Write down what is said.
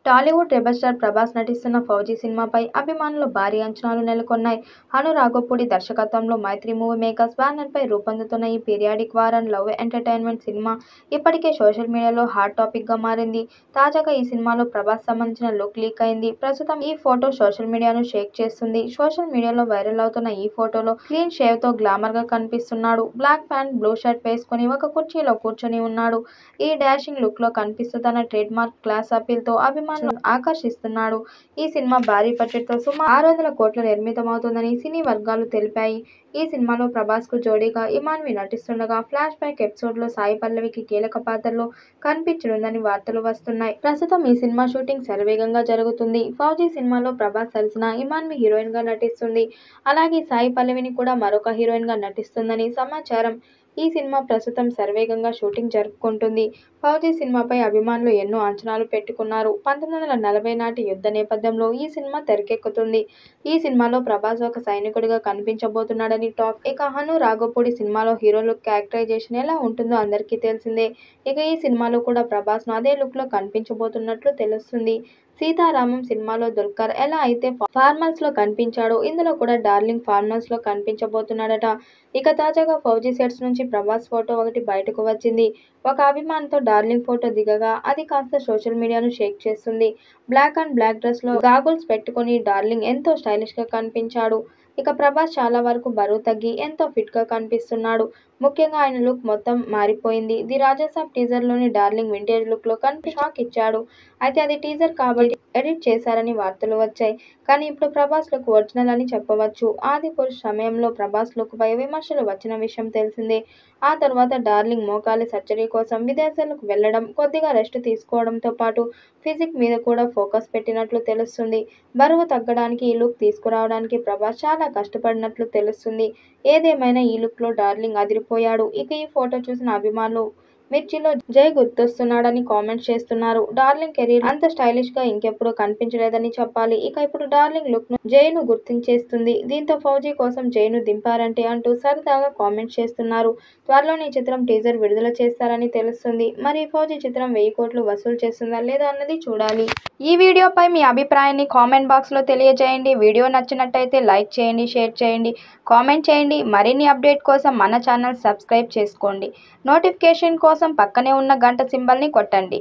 Tollywood rebel star Prabhas నటిస్తున్న ఫౌజీ సినిమాపై అభిమానులు భారీ అంచనాలు నెలకొన్నాయి. హను రాఘవపూడి దర్శకత్వంలో మైత్రి మూవీ మేకర్స్ బ్యానర్పై రూపొందుతున్న ఈ periodic war and love entertainment cinema ఇప్పటికే సోషల్ మీడియాలో హాట్ టాపిక్గా మారింది. తాజాగా ఈ సినిమాలో ప్రభాస్ సంబంధించిన లుక్ లీక్ అయింది. ప్రస్తుతం ఈ ఫోటో సోషల్ మీడియాను షేక్ చేస్తుంది. సోషల్ మీడియాలో వైరల్ అవుతున్న ఈ ఫోటోలో క్లీన్ షేవ్తో గ్లామర్గా కనిపిస్తున్నాడు. బ్లాక్ ప్యాంట్, బ్లూ షర్ట్ వేసుకుని ఒక కుర్చీలో కూర్చొని ఉన్నాడు. ఈ డాషింగ్ లుక్లో కనిపిస్తూ తన ట్రేడ్ మార్క్ క్లాస్ అపీల్తో అభిమానులను ఆకర్షిస్తున్నాడు. ఈ సినిమా భారీ బడ్జెట్తో సుమారు 600 కోట్లు నిర్మితమవుతుందని సినీ వర్గాలు తెలిపాయి. ఈ సినిమాలో ప్రభాస్ కు జోడీగా ఇమాన్వి నటిస్తుండగా ఫ్లాష్ బ్యాక్ ఎపిసోడ్లో సాయి పల్లవికి కీలక పాత్రలో కనిపించనుందని వార్తలు వస్తున్నాయి. ప్రస్తుతం ఈ సినిమా షూటింగ్ శరవేగంగా జరుగుతుంది. ఫౌజీ సినిమాలో ప్రభాస్ సరసన ఇమాన్వి హీరోయిన్ గా నటిస్తుంది. అలాగే సాయి పల్లవిని కూడా మరొక హీరోయిన్ గా నటిస్తుందని సమాచారం. ఈ సినిమా ప్రస్తుతం శరవేగంగా షూటింగ్ జరుపుకుంటుంది. ఫౌజీ సినిమాపై అభిమానులు ఎన్నో అంచనాలు పెట్టుకున్నారు. 1940 నాటి యుద్ధ నేపథ్యంలో ఈ సినిమా తెరకెక్కుతుంది. ఈ సినిమాలో ప్రభాస్ ఒక సైనికుడిగా కనిపించబోతున్నాడని టాక్. ఇక హను రాఘవపూడి సినిమాలో హీరో లుక్ క్యారెక్టరైజేషన్ ఎలా ఉంటుందో అందరికీ తెలిసిందే. ఇక ఈ సినిమాలో కూడా ప్రభాస్ ను అదే లుక్ లో కనిపించబోతున్నట్లు తెలుస్తుంది. సీతారామం సినిమాలో దుల్కర్ ఎలా అయితే ఫార్మల్స్ లో కనిపించాడో ఇందులో కూడా డార్లింగ్ ఫార్మల్స్ లో కనిపించబోతున్నాడట. ఇక తాజాగా ఫౌజీ సెట్స్ నుంచి ప్రభాస్ ఫోటో ఒకటి బయటకు వచ్చింది. ఒక అభిమానితో డార్లింగ్ ఫోటో దిగగా అది కాస్త సోషల్ మీడియాను షేక్ చేస్తుంది. బ్లాక్ అండ్ బ్లాక్ డ్రెస్ లో గాగుల్స్ పెట్టుకుని డార్లింగ్ ఎంతో స్టైలిష్ గా కనిపించాడు. ఇక ప్రభాస్ చాలా వరకు బరువు తగ్గి ఎంతో ఫిట్ గా కనిపిస్తున్నాడు. ముఖ్యంగా ఆయన లుక్ మొత్తం మారిపోయింది. ది రాజాసాబ్ టీజర్ లోని డార్లింగ్ వింటేజ్ లుక్ లో షాక్ ఇచ్చాడు. అయితే అది టీజర్ కాబట్టి ఎడిట్ చేశారని వార్తలు వచ్చాయి. కానీ ఇప్పుడు ప్రభాస్ లుక్ ఒరిజినల్ అని చెప్పవచ్చు. ఆదిపురుష్ సమయంలో ప్రభాస్ లుక్ పై విమర్శలు వచ్చిన విషయం తెలిసిందే. ఆ తర్వాత డార్లింగ్ మోకాలి సర్జరీ కోసం విదేశాలకు వెళ్లడం, కొద్దిగా రెస్ట్ తీసుకోవడంతో పాటు ఫిజిక్ మీద కూడా ఫోకస్ పెట్టినట్లు తెలుస్తుంది. బరువు తగ్గడానికి ఈ లుక్ తీసుకురావడానికి ప్రభాస్ చాలా కష్టపడినట్లు తెలుస్తుంది. ఏదేమైనా ఈ లుక్ లో డార్లింగ్ అదిరిపోయాడు. ఇక ఈ ఫోటో చూసిన అభిమానులు మిర్చిలో జై గుర్తొస్తున్నాడని కామెంట్స్ చేస్తున్నారు. డార్లింగ్ కెరీర్ అంత స్టైలిష్ గా ఇంకెప్పుడు కనిపించలేదని చెప్పాలి. ఇక ఇప్పుడు డార్లింగ్ లుక్ ను జైను గుర్తించేస్తుంది. దీంతో ఫౌజీ కోసం జైను దింపారంటే అంటూ సరదాగా కామెంట్స్ చేస్తున్నారు. త్వరలోనే ఈ చిత్రం టీజర్ విడుదల చేస్తారని తెలుస్తుంది. మరి ఫౌజీ చిత్రం 1000 కోట్లు వసూలు చేస్తుందా లేదా అన్నది చూడాలి. ఈ వీడియోపై మీ అభిప్రాయాన్ని కామెంట్ బాక్స్ లో తెలియజేయండి. వీడియో నచ్చినట్టయితే లైక్ చేయండి, షేర్ చేయండి, కామెంట్ చేయండి. మరిన్ని అప్డేట్ కోసం మన ఛానల్ సబ్స్క్రైబ్ చేసుకోండి. నోటిఫికేషన్ కోసం పక్కనే ఉన్న గంట సింబల్ ని కొట్టండి.